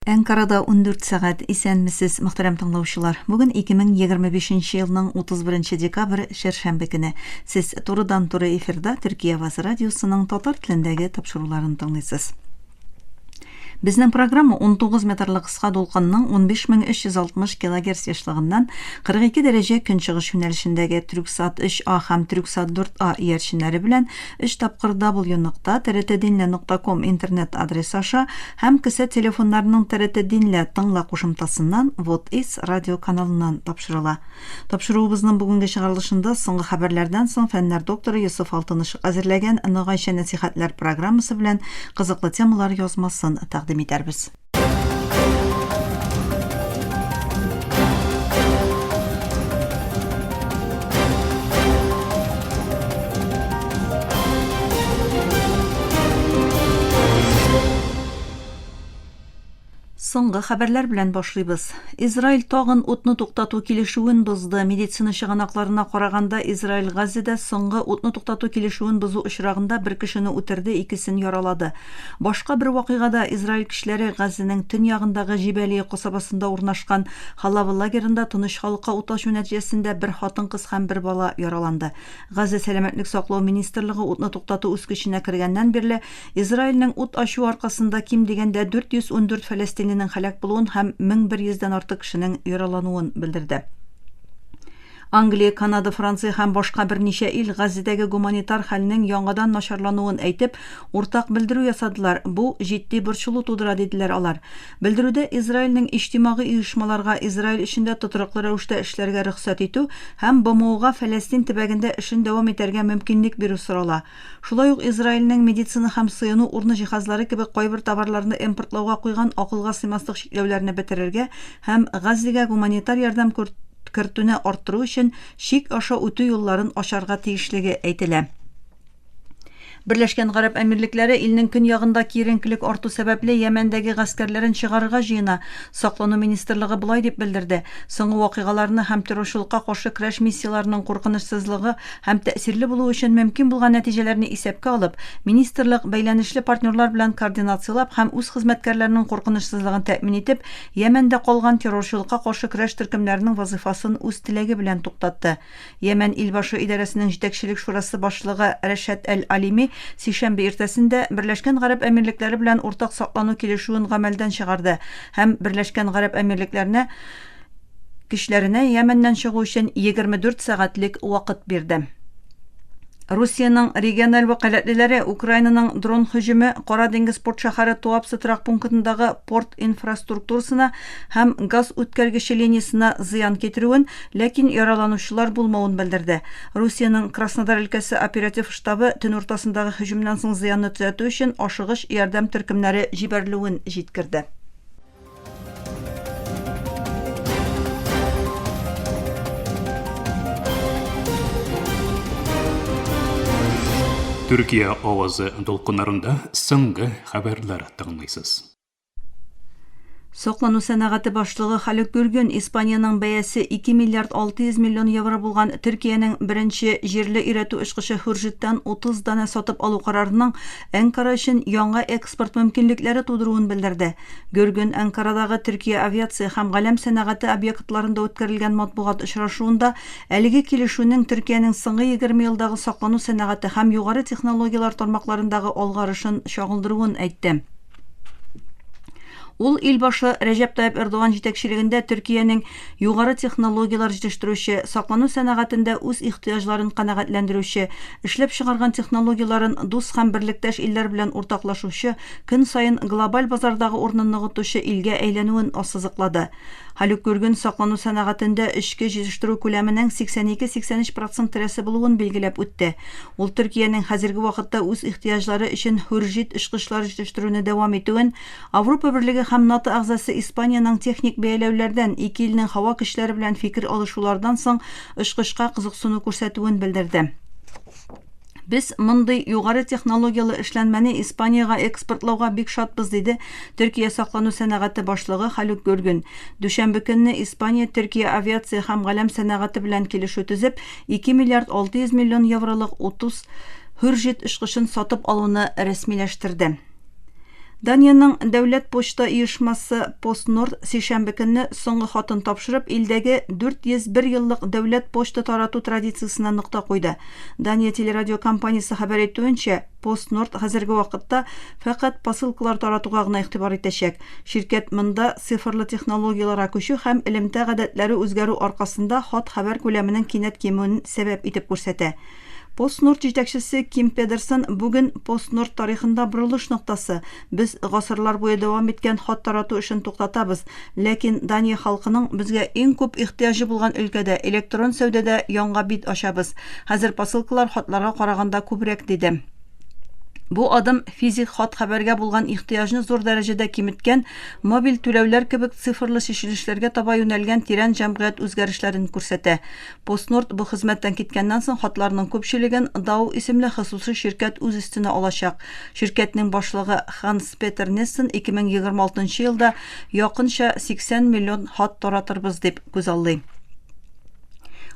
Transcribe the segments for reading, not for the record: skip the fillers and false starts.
Әнкарада 14 сәгать исәнмесез, мөхтәрәм тыңлаучылар. Бүген 2025 елның 31 декабрь шәршәмбе көне. Сез турыдан-туры эфирда Төркия Аваз радиосының татар телендәге тапшыруларын тыңлыйсыз. Безнең программа 19 метрлык кыска дулкынның 15360 кГц яшьлыгыннан 42 дәрәҗә көнчыгыш юнәлешендәге Түрксат 3А һәм Түрксат 4А иярченнәре белән 3 тапкыр w.trtdinle.com интернет адрес аша һәм кесә телефоннарының TRT Dinle тыңла кушымтасыннан WOTIS радио каналыннан тапшырыла. Тапшыруыбызның бүгенге чыгарылышында соңгы хәбәрләрдән соң фәннәр докторы Йосыф Алтынышев әзерләгән Ныгайча нәсихәтләр программасы белән кызыклы темалар язмасын тәкъдим итәрбез. Соңгы хәбәрләр белән башлыйбыз. Израиль тагын утны туктату килешүен бозды. Медицина чыганакларына караганда Израиль Газзада соңгы утны туктату килешүен бозу очрагында бер кешене үтерде, икесен яралады. Башка бер вакыйгада Израиль кешеләре Газзаның төньягындагы Җибәлия касабасында урнашкан Халава лагерында тыныч халыкка ут ачу нәтиҗәсендә бер хатын-кыз һәм бер бала яраланды. Газза сәламәтлек саклау министрлыгы утны туктату үз көченә кергәннән бирле Израильнең ут ачу аркасында ким дигәндә 414 фәләстинле хәлак булуын һәм 1100-дән артык кешенең яралануын белдерде. Англия, Канада, Франция һәм башка берничә ил Газзадагы гуманитар хәлнең яңадан начарлануын әйтеп, уртак белдерү ясадылар. Бу җитди борчылу тудыра, диделәр алар. Белдерүдә Израильнең иҗтимагый оешмаларга Израиль эчендә тотрыклы рәвештә эшләргә рөхсәт итү һәм БМОга Фәләстин төбәгендә эшен дәвам итәргә мөмкинлек бирү сорала. Шулай ук Израильнең медицина һәм сыену урны җиһазлары кебек кайбер товарларны импортлауга куйган акылга сыймаслык чикләүләрне бетерергә һәм Газзага гуманитар ярдәм кертүне арттыру өчен шик аша үтү юлларын ачарга тиешлеге әйтелә. Берләшкән Гарәп Әмирлекләре илнең көньягында киеренкелек арту сәбәпле Йәмәндәге гаскәрләрен чыгарырга җыена. Саклану министрлыгы булай дип белдерде. Соңгы вакыйгаларны һәм террорчылыкка каршы көрәш миссияләренең куркынычсызлыгы һәм тәэсирле булуы өчен мөмкин булган нәтиҗәләрне исәпкә алып, министрлык бәйләнешле партнерлар белән координациялап һәм үз хезмәткәрләренең куркынычсызлыгын тәэмин итеп, Йәмәндә калган террорчылыкка каршы көрәш төркемнәренең вазифасын үз теләге белән туктатты. Йәмән илбашы идарәсенең җитәкчелек шурасы башлыгы Рәшәт Әл-Алими сишәмбе иртәсендә Берләшкән Гарәп Әмирлекләре белән уртак саклану килешүен гамәлдән чыгарды һәм Берләшкән Гарәп Әмирлекләренә кешеләренә Йәмәннән чыгу өчен 24 сәгатьлек вакыт бирде. Русияның региональ вәкаләтлеләре Украинаның дрон һөҗүме Кара диңгез порт шәһәре Туапсе торак пунктындагы порт инфраструктурасына һәм газ үткәргече линиясына зыян китерүен, ләкин яраланучылар булмавын белдерде. Русияның Краснодар өлкәсе оператив штабы төн уртасындагы һөҗүмнән соң зыянны төзәтү өчен ашыгыч ярдәм төркемнәре җибәрелүен җиткерде. Төркия авазы дулкыннарында соңгы хәбәрләр тыңлыйсыз. Соклану сәнәгате башлыгы Халек Гүрген Испаниянең бәясе 2 миллиард 600 миллион евро булган Төркиянең беренче җирле өйрәтү очкычы Хурҗиттан 30 дана сатып алу карарының Әнкара өчен яңа экспорт мөмкинлекләре тудыруын белдерде. Гүрген Әнкарадагы Төркия авиация һәм галәм сәнәгате объектларында үткәрелгән матбугат очрашуында әлеге килешүнең Төркиянең соңгы 20 елдагы саклану сәнәгате һәм югары технологиялар тармакларындагы алгарышын чагылдыруын әйтте. Ул илбашы Рәҗәп Тайип Эрдоган җитәкчелегендә Төркиянең югары технологиялар җитештерүче, саклану сәнәгатендә үз ихтыяҗларын канәгатьләндерүче, эшләп чыгарган технологияларын дус һәм берлектәш илләр белән уртаклашучы, көн саен глобаль базардагы урынын ныгытучы илгә әйләнүен ассызыклады. Халек Гүрген саклану сәнәгатендә эчке җитештерү күләменең 82-83% тирәсе булуын билгеләп үтте. Ул Төркиянең хәзерге вакытта үз ихтыяҗлары өчен Хурҗит очкычлар җитештерүне дәвам итүен, Авропа Берлеге һәм НАТО әгъзасы Испаниянең техник бәяләүләрдән ике илнең һава көчләре белән фикер алышулардан соң очкычка кызыксыну күрсәтүен белдерде. Без мондый югары технологиялы эшләнмәне Испанияга экспортлауга бик шатбыз, диде Төркия саклану сәнәгате башлыгы Халек Гүрген. Дүшәмбе көнне Испания Төркия авиация һәм галәм сәнәгате белән килешү төзеп, 2 миллиард 600 миллион евролык 30 Хурҗит очкычын сатып алуны рәсмиләштерде. Daniyanın Dövlət Poçta uyuşması PostNord sişənbə kөнне соңгы хатын тапшырып, илдәге 401 еллык дәүләт почта тарату традициясына нокта куйды. Дания телерадио компаниясе хәбәр итүенчә, PostNord хәзерге вакытта фақат посылкалар таратуга гына игътибар итәчәк. Şirket монда цифрлы технологияларга күчү һәм элемтә гадәтләре үзгәрү аркасында хат хәбәр күләменең кинәт кимүен сәбәп итеп күрсәтә. PostNord җитәкчесе Ким Педерсон бүген PostNord тарихында борылыш ноктасы. Без гасырлар буе дәвам иткән хат тарату эшен туктатабыз, ләкин Дания халкының безгә иң күп ихтияҗы булган өлкәдә электрон сәүдәдә яңа бит ачабыз. Хәзер посылкалар хатларга караганда күбрәк диде. Бу адым физик хат хәбәргә булган ихтияҗны зур дәрәҗәдә киметкән, мобиль түләүләр кебек цифрлы чишелешләргә таба юнәлгән тирән җәмгыять үзгәрешләрен күрсәтә. PostNord бу хезмәттән киткәннән соң хатларның күпчелеген Dow исемле хосусый şirket үз өстенә алачак. Şirketнең башлыгы Ханс Петер Нессен 2026 елда якынча 80 миллион хат таратырбыз дип күзаллый.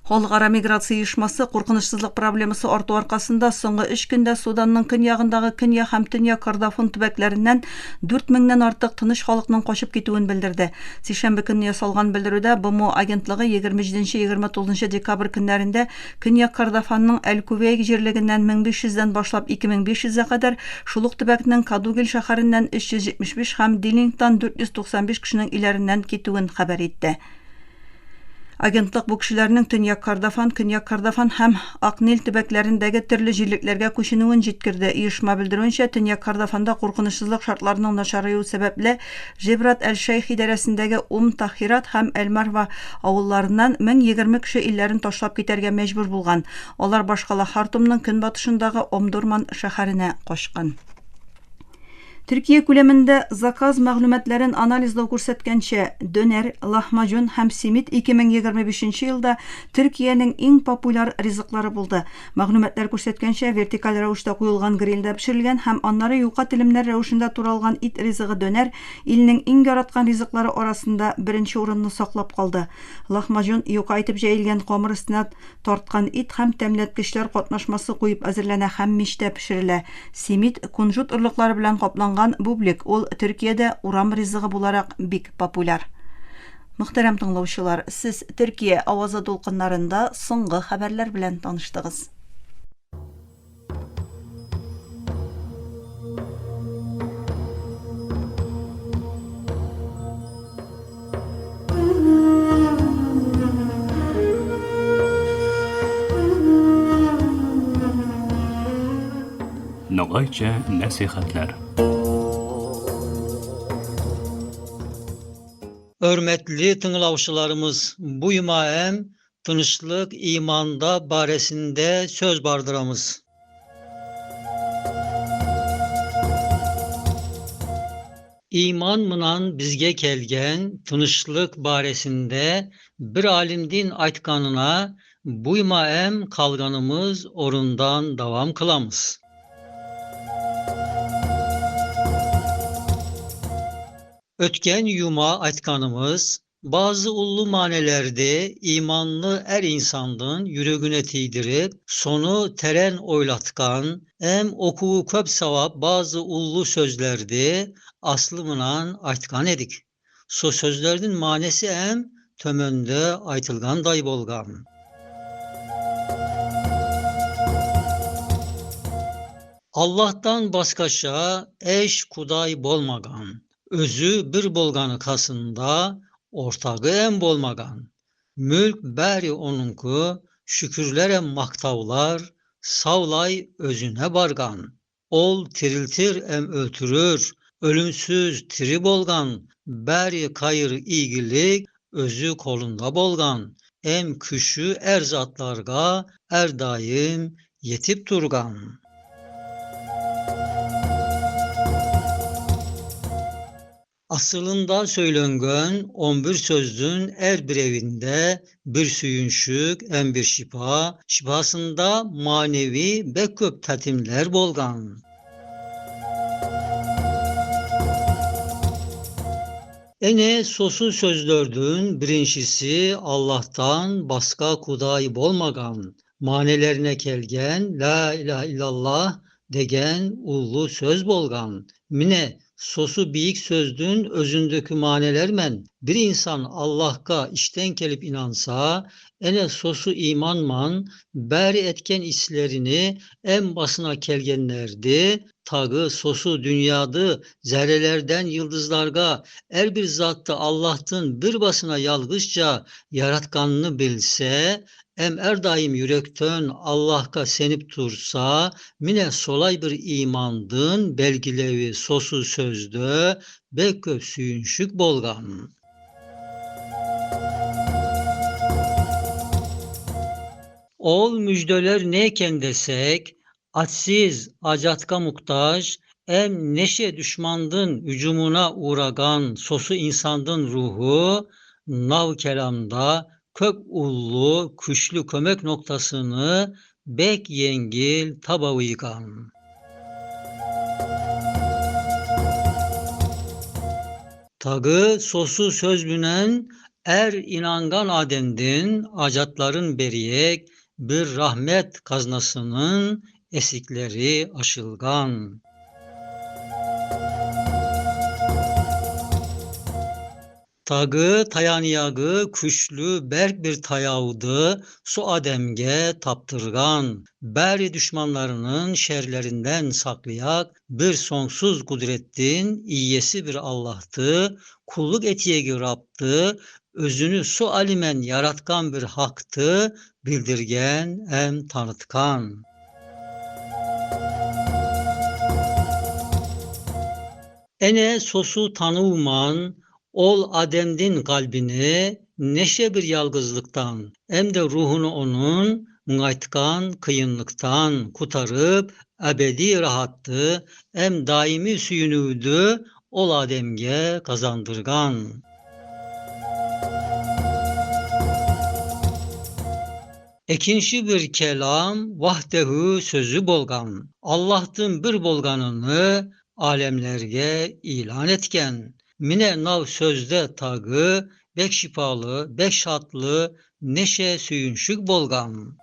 Халыкара миграция оешмасы куркынычсызлык проблемасы арту аркасында соңгы 3 көндә Суданның көньягындагы Көньяк һәм Төньяк Кордофан төбәкләреннән 4000-нән артык тыныч халыкның качып китүен белдерде. Сишәмбе көнне ясалган белдерүдә БМО агентлыгы 27-29 декабрь көннәрендә Көньяк Кордофанның Әл-Кувейк җирлегеннән 1500-дән башлап 2500-гә кадәр, шул ук төбәкнең Кадугил шәһәреннән 375 һәм Диллингтон 495 кешенең иләреннән китүен хәбәр итте. Агентлык бу кешеләрнең Төньяк Кордофан һәм Акнил төбәкләрендәге төрле җирлекләргә күченүен җиткерде. Оешма белдерүенчә, Төньяк Кордофанда куркынычсызлык шартларының начараюы сәбәпле Җибрат әл-Шейх идарәсендәге Тахират һәм Әл-Марва авылларыннан 1020 кеше илләрен ташлап китәргә мәҗбүр булган. Алар башкала Хартумның көнбатышындагы Омдурман шәһәренә качкан. Türkiye күләмендә заказ мәгълүматларын анализлау күрсәткәнчә, дөнер, лахмаҗун һәм симит 2025 елда Төркиянең иң популяр ризыклары булды. Мәгълүматлар күрсәткәнчә, вертикаль рәвештә куелган грилдә пешерелгән һәм аннары юка телемнәр рәвешендә туралган ит ризыгы дөнер илнең иң яраткан ризыклары арасында беренче урынны саклап калды. Лахмаҗун юка итеп җәелгән камыр өстенә тарткан ит һәм тәмләткечләр катнашмасы куеп әзерләнә һәм мичтә пешерелә. Симит кунжут орлыклары белән капланган бублик, ул Төркиядә урам ризыгы буларак бик популяр. Мөхтәрәм тыңлаучылар, сез Төркия авазы дулкыннарында соңгы хәбәрләр белән таныштыгыз. Ногайча нәсихәтләр. Hörmetli tınılavşılarımız, bu imaem tınışlık imanda baresinde söz bardıramız. İman mınan bizge kelgen tınışlık baresinde bir alimdin aytkanına bu imaem kalganımız orundan davam kılamız. Ötken yuma aytkanımız, bazı ullu manelerde imanlı er insandın yüreğine tiydirip, sonu teren oylatkan, em okuğu köp savap bazı ullu sözlerde aslımınan aytkan edik. So sözlerinin manesi em tömönde aytılgan day bolgan. Allah'tan başkaşa eş kuday bolmagan. Özü bir bolganı kasında, ortağı en bolmagan. Mülk bäri onunku, şükürlere maktavlar, savlay özüne bargan. Ol tiriltir em ötürür, ölümsüz tiri bolgan. Bäri kayır iyilik, özü kolunda bolgan. Em küşü erzatlarga, er daim yetip durgan. Aslında söylengön 11 sözdün er bir evinde bir süyünşük en bir şifa, şifasında manevi bek köp tatimler bolgan. Ene sosu sözlördün birincisi Allah'tan başka kuday bolmagan. Manelerine kelgen la ilahe illallah degen ullu söz bolgan. Mine sosu biyik sözdün özündeki manelermen bir insan Allah'a işten gelip inansa, ene sosu imanman, beri etken islerini en basına kelgenlerdi, tağı sosu dünyadı, zerrelerden yıldızlarga, er bir zattı Allah'tın bir basına yalgızca yaratkanını bilse, em er daim yürekten Allah'a senip dursa, mine solay bir imandın belgilevi sosu sözde, beköp süyünşük bolgan. Ol müjdeler neyken desek, açsiz, acatka muhtaç, em neşe düşmandın hücumuna uğragan sosu insandın ruhu, nav kelamda kök ullu, küşlü kömek noktasını bek yengil tabavıygan. Tağı sosu söz bünen er inangan adendin acatların beriyek bir rahmet kaznasının esikleri aşılgan. Tağı tayanıyağı küşlü berk bir tayavdı su ademge taptırgan. Beri düşmanlarının şerlerinden saklayak bir sonsuz kudrettin iyesi bir Allah'tı. Kulluk etiyegi Rab'tı. Özünü su alimen yaratkan bir haktı. Bildirgen em tanıtkan. Ene sosu tanıvman, ol ademdin kalbini neşe bir yalgızlıktan hem de ruhunu onun mungaytkan kıyınlıktan kutarıp ebedi rahattı hem daimi süyünüydü ol ademge kazandırgan. Ekinci bir kelam vahdehu sözü bolgan. Allah'tın bir bolganını alemlerge ilan etken. Mine nav sözde tağı, bek şifalı, bek şatlı, neşe süyünşük bolgan.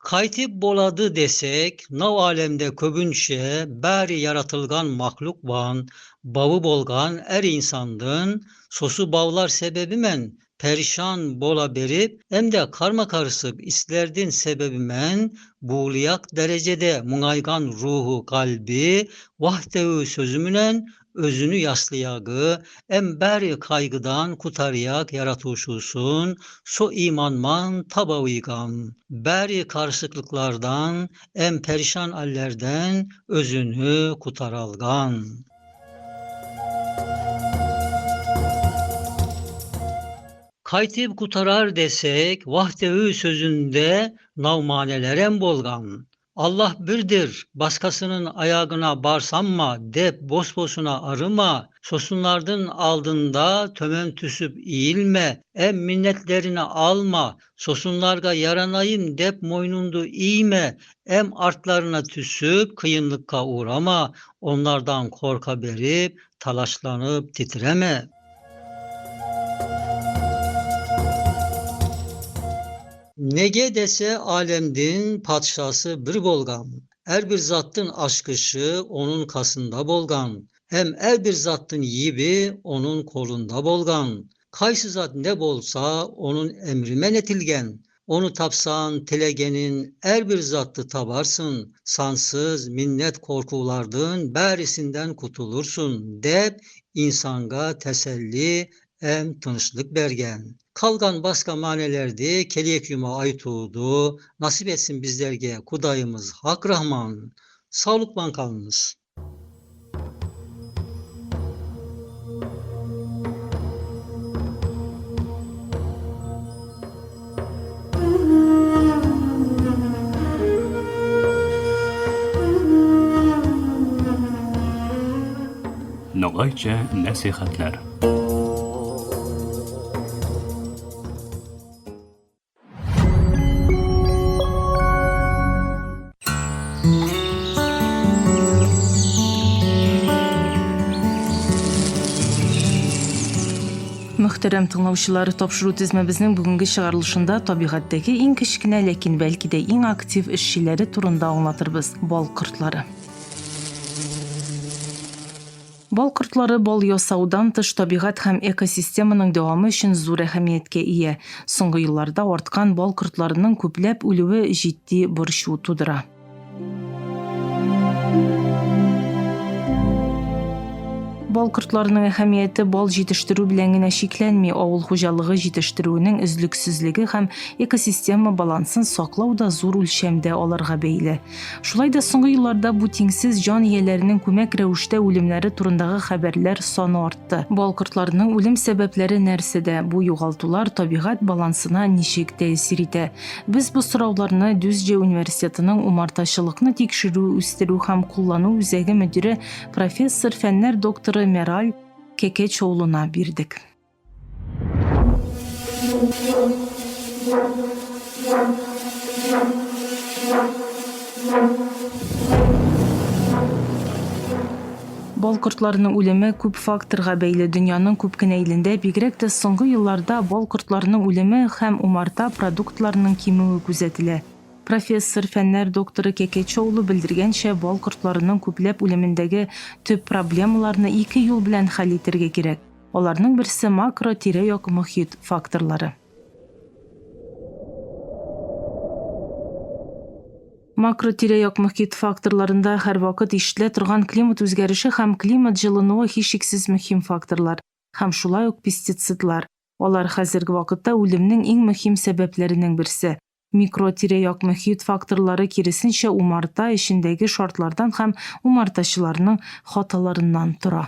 Kaytip boladı desek, nav alemde köbünçe, bari yaratılgan mahluk van, bavu bolgan er insandın, sosu bavlar sebebimen, perişan bola berip, hem de karma karışık islerdin sebebimen, buğlayak derecede mungaygan ruhu kalbi, vahdehu sözümünen, özünü yaslayağı, em beri kaygıdan kutarayak yaratuşusun, so imanman tabavıygan, beri karışıklıklardan, em perişan allerden özünü kutaralgan. Kaytip kutarar desek, vahdehu sözünde navmanelerem bolgan. Allah birdir, başkasının ayağına barsanma, dep bosbosuna arıma, sosunlardın aldığında tömen tüsüp eğilme, em minnetlerini alma, sosunlarga yaranayım dep moynundu eğme, em artlarına tüsüp kıyınlıkka uğrama, onlardan korka berip, talaşlanıp titreme. Nege dese alemdin padşası bir bolgan. Er bir zattın aşkışı onun kasında bolgan. Hem er bir zattın yibi onun kolunda bolgan. Kaysı zat ne bolsa onun emrime netilgen. Onu tapsan tilegenin er bir zattı tabarsın. Sansız minnet korkulardın berisinden kutulursun. Dep insanga teselli em tınışlık bergen. Kalgan başka manelerdi, keliyeküme ait oldu. Nasip etsin bizlerge Kudayımız Hak Rahman. Sağlıkla kalınız. Nogayça nasihatler. Мөхтәрәм тыңлаучылар, тапшыру тизмәбезнең бүгенге чыгарылышында табигатьтәге иң кечкенә, ләкин бәлки дә иң актив эшчеләре турында аңлатырбыз – бал кортлары. Бал кортлары бал ясаудан тыш табигать һәм экосистеманың дәвамы өчен зур әһәмияткә ия. Соңгы елларда арткан бал кортларының күпләп үлүе җитди борчу тудыра. Бал кортларының әһәмияте бал җитештерү белән генә чикләнми, авыл хуҗалыгы җитештерүенең өзлексезлеге һәм экосистема балансын саклау да зур үлчәмдә аларга бәйле. Шулай да соңгы елларда бу тиңсез җан ияләренең күмәк рәвештә үлемнәре турындагы хәбәрләр саны артты. Бал кортларының үлем сәбәпләре нәрсәдә? Бу югалтулар табигать балансына ничек тәэсир итә? Без бу сорауларны Дүзҗе университетының умартачылыкны тикшерү, үстерү һәм куллану үзәге мөдире профессор фәннәр докторы Мераль Кекечоулуна бирдек. Бал кортларының үлеме күп факторга бәйле. Дөньяның күп кенә илендә, бигрәк тә соңгы елларда бал кортларының үлеме һәм умарта продуктларының кимүе күзәтелә. Профессор фәннәр докторы Кекечоулу белдергәнчә, бал кортларының күпләп үлемендәге төп проблемаларны ике юл белән хәл итәргә кирәк. Аларның берсе макро тирә-як мөхит факторлары. Макро тирә-як мөхит факторларында һәрвакыт ишетелә торган климат үзгәреше һәм климат җылынуы һичшиксез мөһим факторлар, һәм шулай ук пестицидлар. Алар хәзерге вакытта үлемнең иң мөһим сәбәпләренең берсе. Микро тирә-як мөхит факторлары киресенчә умарта эчендәге шартлардан һәм умартачыларның хаталарыннан тора.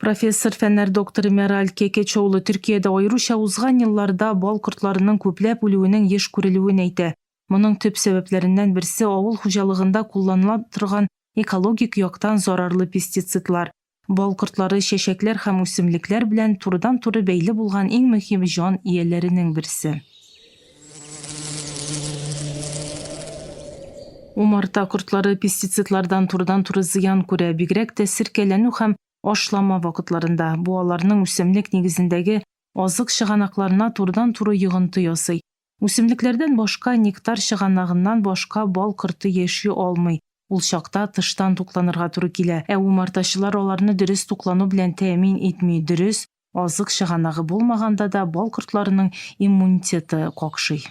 Профессор фәннәр докторы Мераль Кекечоулу Төркиядә аеруча узган елларда бал кортларының күпләп үлүенең еш күрелүен әйтә. Моның төп сәбәпләреннән берсе авыл хуҗалыгында кулланыла торган экологик яктан зарарлы пестицидлар. Бал кортлары чәчәкләр һәм үсемлекләр белән турыдан-туры бәйле булган иң мөһим җан ияләренең берсе. Умарта кортлары пестицидлардан турыдан-туры зыян күрә, бигрәк тә сиркәләнү һәм ашлама вакытларында. Бу аларның үсемлек нигезендәге азык чыганакларына турыдан-туры йогынты ясый. Үсемлекләрдән башка нектар чыганагыннан башка бал корты яши алмый. Ул чакта тыштан тукланырга туры килә. Умартачылар аларны дөрес туклану белән тәэмин итми. Дөрес азык чыганагы булмаганда да бал кортларының иммунитеты какшый.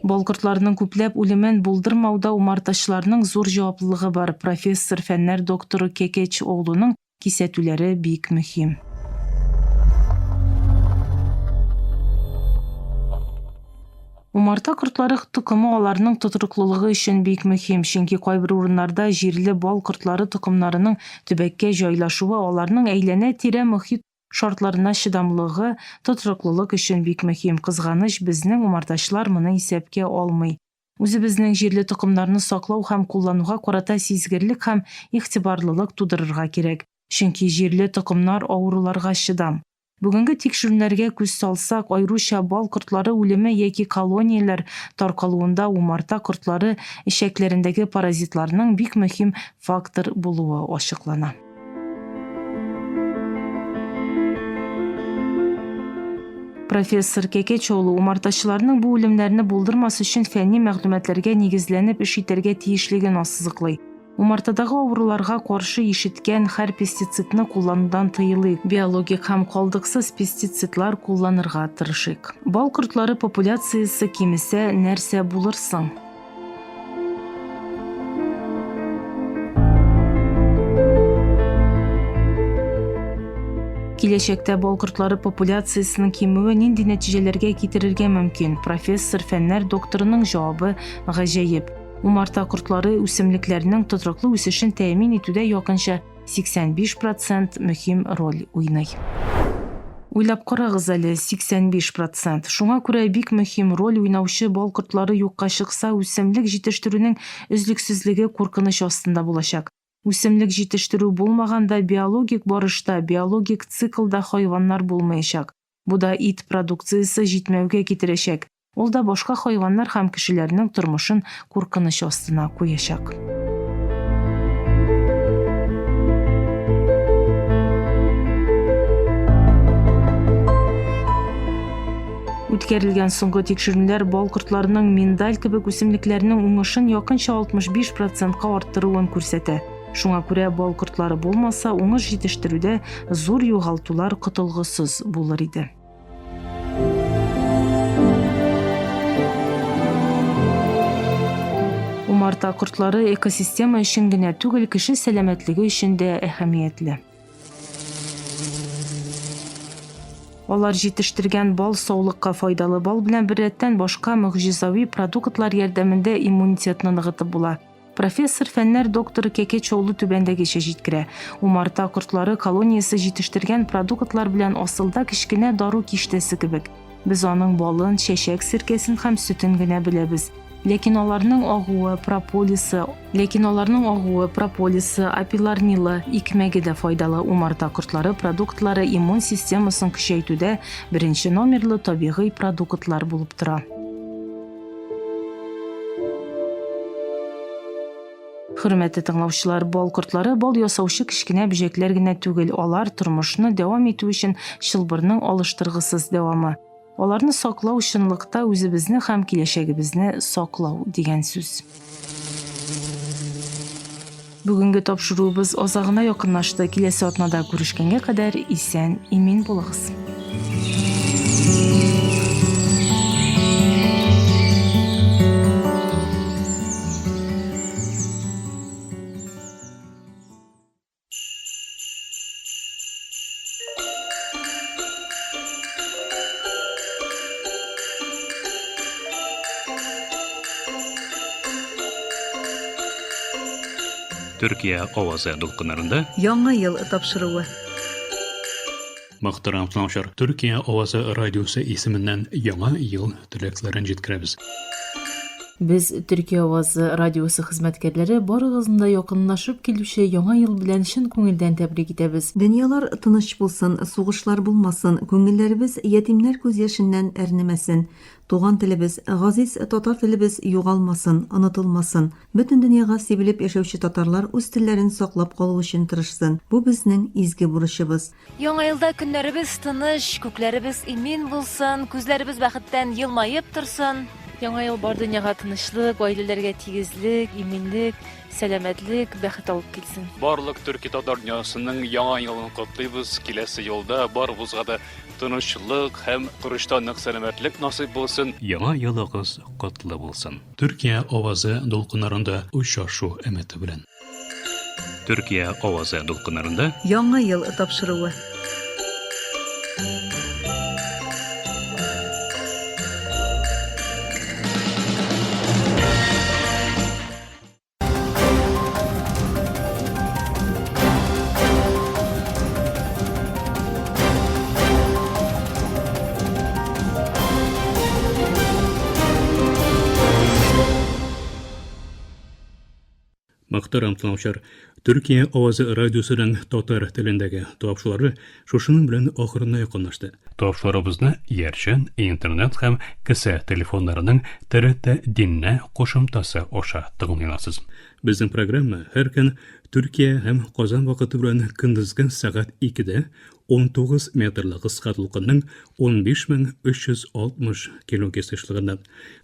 Бал кортларының күпләп үлемен булдырмауда умартачыларның зур җаваплылыгы бар. Профессор фәннәр докторы Кекечоулуның кисәтүләре бик мөһим. Умарта кортлары тукымы аларның тотырлыгы өчен бик мөһим, чөнки кайбер урыннарда җирле бал кортлары тукымнарының төбәккә җайлашуы аларның әйләнә-тирә мөхит шартларына чыдамлыгы, тотырлык өчен бик мөһим. Кызганыч, безнең умартачылар моны исәпкә алмый. Үзебезнең җирле тукымнарны саклау һәм куллануга карата сизгерлек һәм игътибарлылык тудырырга кирәк, чөнки җирле тукымнар авыруларга чыдам. Бүгенге тикшерүләргә күз салсак, аеруча бал кортлары үлеме яки колонияләр таркалуында умарта кортлары эчәкләрендәге паразитларның бик мөһим фактор булуы ачыклана. Профессор Кекечоулу умартачыларның бу үлемнәрне булдырмас өчен фәнни мәгълүматларга нигезләнеп эш итәргә тиешлеген ассызыклый. Умартадагы авыруларга каршы ишеткән һәр пестицидны кулланудан тыелыйк. Биологик һәм калдыксыз пестицидлар кулланырга тырышыйк. Бал кортлары популяциясе кимесә нәрсә булыр соң? Киләчәктә бал кортлары популяциясының кимүе нинди нәтиҗәләргә китерергә мөмкин? Профессор фәннәр докторының җавабы гаҗәеп. Умарта кортлары үсемлекләренең тотрыклы үсешен тәэмин итүдә якынча 85% мөһим роль уйный. Уйлап карагыз әле, 85%. Шуңа күрә бик мөһим роль уйнаучы бал кортлары юкка чыкса, үсемлек җитештерүнең өзлексезлеге куркыныч астында булачак. Үсемлек җитештерү булмаганда биологик барышта, биологик циклда хайваннар булмаячак. Бу да ит продукциясе җитмәүгә китерәчәк. Ул да башка хайваннар һәм кешеләрнең тормышын куркыныч астына куячак. Үткәрелгән соңгы тикшерүләр бал кортларының миндаль кебек үсемлекләрнең уңышын якынча 65%-ка арттыруын күрсәтә. Шуңа күрә бал кортлары булмаса, уңыш җитештерүдә зур югалтулар котылгысыз булыр иде. Умарта кортлары экосистема өчен генә түгел, кеше сәламәтлеге өчен дә әһәмиятле. Алар җитештергән бал саулыкка файдалы, бал белән беррәттән башка мөгъҗизави продуктлар ярдәмендә иммунитетны ныгытып була. Профессор фәннәр докторы Кәкечоулы түбәндәгечә җиткерә. Умарта кортлары колониясе җитештергән продуктлар белән асылда кечкенә дару киштәсе кебек. Без аның балын, чәчәк сиркәсен һәм сөтен генә беләбез. Ләкин аларның агуы, прополисы, апиларнилы, икмәге дә файдалы. Умарта кортлары продуктлары иммун системасын көчәйтүдә беренче номерлы табигый продуктлар булып тора. Хөрмәтле тыңлаучылар, бал кортлары бал ясаучы кечкенә бөҗәкләр генә түгел, алар тормышны дәвам итү өчен чылбырның алыштыргысыз дәвамы. Аларны саклау чынлыкта үзебезне һәм киләчәгебезне саклау дигән сүз. Бүгенге тапшыруыбыз азагына якынлашты. Киләсе атнада күрешкәнгә кадәр исән, имин булыгыз. Төркия авазы дулкыннарында Яңа ел тапшыруы. Мөхтәрәм тыңлаучылар, Төркия авазы радиосы исеменнән яңа ел теләкләрен җиткерәбез. Без Төркия авазы радиосы хезмәткәрләре барыгызны да якынлашып килүче яңа ел белән чын күңелдән тәбрик итәбез. Дөньялар тыныч булсын, сугышлар булмасын, күңелләребез ятимнәр күз яшеннән әрнемәсен. Туган телебез, газиз татар телебез югалмасын, онытылмасын. Бөтен дөньяга сибелеп яшәүче татарлар үз телләрен саклап калу өчен тырышсын. Бу безнең изге бурычыбыз. Яңа елда көннәребез тыныч, күкләребез имин булсын, күзләребез бәхеттән елмаеп торсын. Яңа ел бар дөньяга тынычлык, гаиләләргә тигезлек, иминлек, сәламәтлек, бәхет алып килсен. Барлык төрки татар дөньясының яңа елын котлыйбыз. Киләсе елда барыбызга да тынычлык һәм кырыштанлык сәламәтлек насыйп булсын. Яңа елыгыз котлы булсын. Төркия авазы дулкыннарында очрашу өмете белән. Төркия авазы дулкыннарында Яңа ел тапшыруы. Мөхтәрәм тыңлаучылар, Төркия авазы радиосының татар телендәге тапшырулары шушының белән ахырына якынлашты. Тапшыруларыбызны Ярчан, интернет һәм кесе телефоннарының ТРТ динне кушымтасы аша тыңлыйларсыз. Безнең программа һәр көн Төркия һәм Казан вакыты белән көндезге сәгать 2дә 19 метрлы кыска тулкынның 15360 килогерц-лыгында.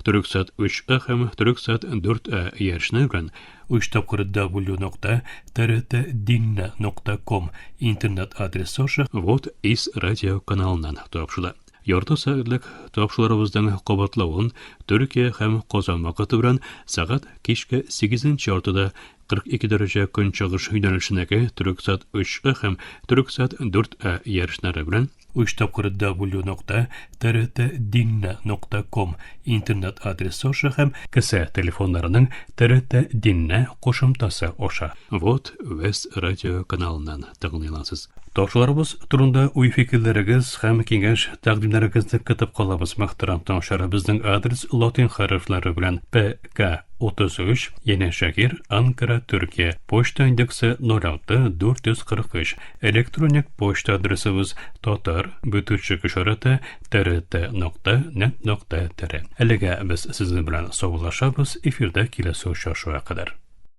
Төрксат 3А һәм Төрксат 4А ярышны белән 3 тапкыр w.trtdinne.com интернет адресы аша вот из радио каналыннан тапшыла. Ярты сәгатьлек тапшыруларыбызның кабатлавын Төркия һәм Казан вакыты белән сәгать кичке 8:40 42 дәрәҗә көнчыгыш юнәлешендәге Төрксат 3А һәм Төрксат 4А ярышлары белән 3 тапкыр w.trtdinne.com интернет адресы аша һәм кесе телефоннарының ТРТ динне кушымтасы аша вот вес радио каналыннан тыңлыйларсыз. Тапшыруларыбыз турында уй-фикерләрегез һәм киңәш тәкъдимнәрегезне көтеп калабыз. Мөхтәрәм тыңлаучылар, безнең адрес латин хәрефләре белән ПК 33, Янәшәгир, Анкара, Төркия. Почта индексы 06443. Электроник почта адресыбыз tatar@trт.net.tr. Әлегә без сезнең белән саулашабыз. Эфирдә киләсе очрашуга кадәр.